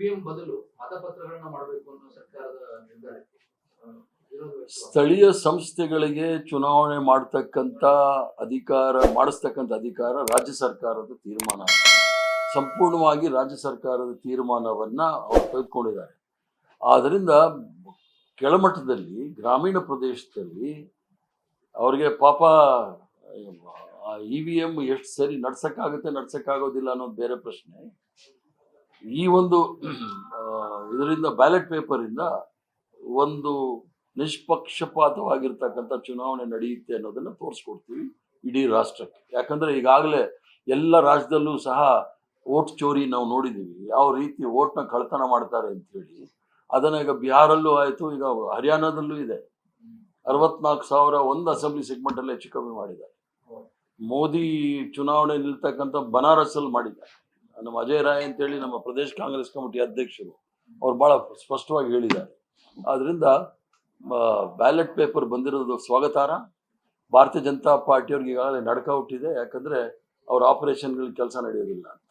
EVM ಬದಲು ಮತಪತ್ರಗಳನ್ನ ಮಾಡಬೇಕು ಅನ್ನೋ ಸರ್ಕಾರದ ನಿರ್ಧಾರಕ್ಕೆ ಸ್ಥಳೀಯ ಸಂಸ್ಥೆಗಳಿಗೆ ಚುನಾವಣೆ ಮಾಡಿಸ್ತಕ್ಕಂಥ ಅಧಿಕಾರ ರಾಜ್ಯ ಸರ್ಕಾರದ ತೀರ್ಮಾನ. ಸಂಪೂರ್ಣವಾಗಿ ರಾಜ್ಯ ಸರ್ಕಾರದ ತೀರ್ಮಾನವನ್ನ ಅವರು ತೆಗೆದುಕೊಂಡಿದ್ದಾರೆ. ಆದ್ದರಿಂದ ಕೆಳಮಟ್ಟದಲ್ಲಿ ಗ್ರಾಮೀಣ ಪ್ರದೇಶದಲ್ಲಿ ಅವರಿಗೆ ಪಾಪ EVM ಎಷ್ಟು ಸರಿ ನಡ್ಸಕ್ಕಾಗೋದಿಲ್ಲ ಅನ್ನೋದು ಬೇರೆ ಪ್ರಶ್ನೆ. ಈ ಒಂದು ಇದರಿಂದ ಬ್ಯಾಲೆಟ್ ಪೇಪರ್ ಇಂದ ಒಂದು ನಿಷ್ಪಕ್ಷಪಾತವಾಗಿರ್ತಕ್ಕಂಥ ಚುನಾವಣೆ ನಡೆಯುತ್ತೆ ಅನ್ನೋದನ್ನ ತೋರಿಸ್ಕೊಡ್ತೀವಿ ಇಡೀ ರಾಷ್ಟ್ರಕ್ಕೆ. ಯಾಕಂದ್ರೆ ಈಗಾಗಲೇ ಎಲ್ಲ ರಾಜ್ಯದಲ್ಲೂ ಸಹ ವೋಟ್ ಚೋರಿ ನಾವು ನೋಡಿದ್ದೀವಿ, ಯಾವ ರೀತಿ ವೋಟ್ನ ಕಳ್ತನ ಮಾಡ್ತಾರೆ ಅಂತ ಹೇಳಿ. ಅದನ್ನ ಈಗ ಬಿಹಾರಲ್ಲೂ ಆಯ್ತು, ಈಗ ಹರಿಯಾಣದಲ್ಲೂ ಇದೆ. 64,000 ಒಂದು ಅಸೆಂಬ್ಲಿ ಸೆಗ್ಮೆಂಟ್ ಅಲ್ಲಿ ಹೆಚ್ಚು ಕಮ್ಮಿ ಮಾಡಿದ್ದಾರೆ. ಮೋದಿ ಚುನಾವಣೆ ನಿಲ್ತಕ್ಕಂಥ ಬನಾರಸ್ಸಲ್ಲಿ ಮಾಡಿದ್ದಾರೆ. ನಮ್ಮ ಅಜಯ್ ರಾಯ್ ಅಂತೇಳಿ ನಮ್ಮ ಪ್ರದೇಶ ಕಾಂಗ್ರೆಸ್ ಕಮಿಟಿ ಅಧ್ಯಕ್ಷರು ಅವ್ರು ಬಹಳ ಸ್ಪಷ್ಟವಾಗಿ ಹೇಳಿದ್ದಾರೆ. ಆದ್ರಿಂದ ಬ್ಯಾಲೆಟ್ ಪೇಪರ್ ಬಂದಿರೋದು ಸ್ವಾಗತಾರ್ಹ. ಭಾರತೀಯ ಜನತಾ ಪಾರ್ಟಿಯವ್ರಿಗೆ ಈಗಾಗಲೇ ನಡ್ಕ ಹುಟ್ಟಿದೆ, ಯಾಕಂದ್ರೆ ಅವ್ರ ಆಪರೇಷನ್ಗಳ ಕೆಲಸ ನಡೆಯೋದಿಲ್ಲ ಅಂತ.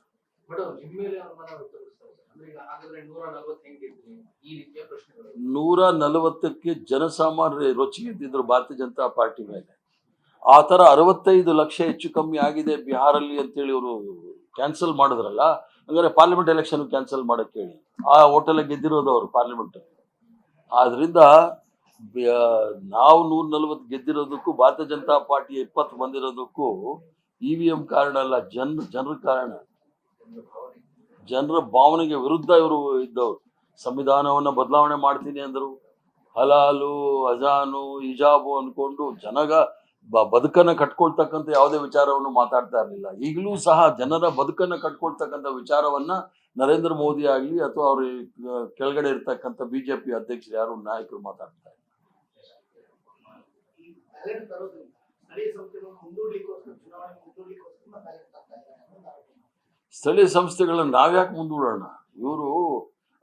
140ಕ್ಕೆ ಜನಸಾಮಾನ್ಯರು ರೊಚ್ಚಿಗೆದ್ದಿದ್ರು ಭಾರತೀಯ ಜನತಾ ಪಾರ್ಟಿ ಮೇಲೆ. ಆ ತರ 65 ಲಕ್ಷ ಹೆಚ್ಚು ಕಮ್ಮಿ ಆಗಿದೆ ಬಿಹಾರಲ್ಲಿ ಅಂತೇಳಿ ಅವರು ಕ್ಯಾನ್ಸಲ್ ಮಾಡಿದ್ರಲ್ಲ, ಹಂಗಾರೆ ಪಾರ್ಲಿಮೆಂಟ್ ಎಲೆಕ್ಷನ್ ಕ್ಯಾನ್ಸಲ್ ಮಾಡಕ್ಕೆ ಹೇಳಿ. ಆ ಹೋಟೆಲ್ ಗೆದ್ದಿರೋದು ಅವರು ಪಾರ್ಲಿಮೆಂಟ್. ಆದ್ರಿಂದ ನಾವು 140 ಗೆದ್ದಿರೋದಕ್ಕೂ ಭಾರತೀಯ ಜನತಾ ಪಾರ್ಟಿ 20 ಬಂದಿರೋದಕ್ಕೂ EVM ಕಾರಣ ಅಲ್ಲ, ಜನರ ಕಾರಣ. ಜನರ ಭಾವನೆಗೆ ವಿರುದ್ಧ ಇವರು ಇದ್ದವರು. ಸಂವಿಧಾನವನ್ನ ಬದಲಾವಣೆ ಮಾಡ್ತೀನಿ ಅಂದರು, ಹಲಾಲು ಅಜಾನು ಹಿಜಾಬು ಅನ್ಕೊಂಡು ಬದುಕನ್ನ ಕಟ್ಕೊಳ್ತಕ್ಕಂಥ ಯಾವುದೇ ವಿಚಾರವನ್ನು ಮಾತಾಡ್ತಾ ಇರಲಿಲ್ಲ. ಈಗಲೂ ಸಹ ಜನರ ಬದುಕನ್ನ ಕಟ್ಕೊಳ್ತಕ್ಕಂಥ ವಿಚಾರವನ್ನ ನರೇಂದ್ರ ಮೋದಿ ಆಗ್ಲಿ ಅಥವಾ ಅವ್ರ ಕೆಳಗಡೆ ಇರ್ತಕ್ಕಂಥ BJP ಅಧ್ಯಕ್ಷರು ಯಾರು ನಾಯಕರು ಮಾತಾಡ್ತಾರೆ. ಸ್ಥಳೀಯ ಸಂಸ್ಥೆಗಳನ್ನ ನಾವ್ಯಾಕೆ ಮುಂದೂಡೋಣ? ಇವರು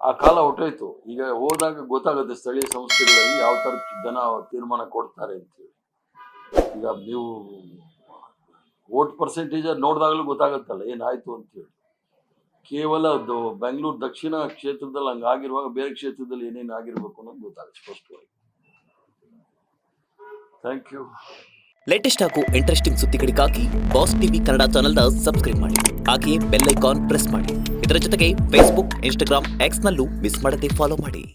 ಆ ಕಾಲ ಹೊಟ್ಟೋಯ್ತು. ಈಗ ಹೋದಾಗ ಗೊತ್ತಾಗುತ್ತೆ ಸ್ಥಳೀಯ ಸಂಸ್ಥೆಗಳಲ್ಲಿ ಯಾವ ತರ ಜನ ತೀರ್ಮಾನ ಕೊಡ್ತಾರೆ ಅಂತೇಳಿ. ಈಗ ನೀವು ವೋಟ್ ಪರ್ಸೆಂಟೇಜ್ ನೋಡಿದಾಗಲೂ ಗೊತ್ತಾಗುತ್ತಲ್ಲ ಏನಾಯ್ತು ಅಂತೇಳಿ. ಕೇವಲ ಬೆಂಗಳೂರು ದಕ್ಷಿಣ ಕ್ಷೇತ್ರದಲ್ಲಿ ಹಂಗಾಗಿರುವಾಗ ಬೇರೆ ಕ್ಷೇತ್ರದಲ್ಲಿ ಏನೇನು ಆಗಿರ್ಬೇಕು ಅನ್ನೋದು ಗೊತ್ತಾಗುತ್ತೆ ಸ್ಪಷ್ಟವಾಗಿ. Thank you. ಲೇಟೆಸ್ಟ್ ಹಾಗೂ ಇಂಟ್ರೆಸ್ಟಿಂಗ್ ಸುದ್ದಿಗಳಿಗಾಗಿ ಬಾಸ್ ಟಿವಿ ಕನ್ನಡ ಚಾನೆಲ್ನ ಸಬ್ಸ್ಕ್ರೈಬ್ ಮಾಡಿ. ಹಾಗೆಯೇ ಬೆಲ್ ಐಕಾನ್ ಪ್ರೆಸ್ ಮಾಡಿ. ಇದರ ಜೊತೆಗೆ ಫೇಸ್ಬುಕ್, ಇನ್ಸ್ಟಾಗ್ರಾಮ್, ಎಕ್ಸ್ನಲ್ಲೂ ಮಿಸ್ ಮಾಡದೆ ಫಾಲೋ ಮಾಡಿ.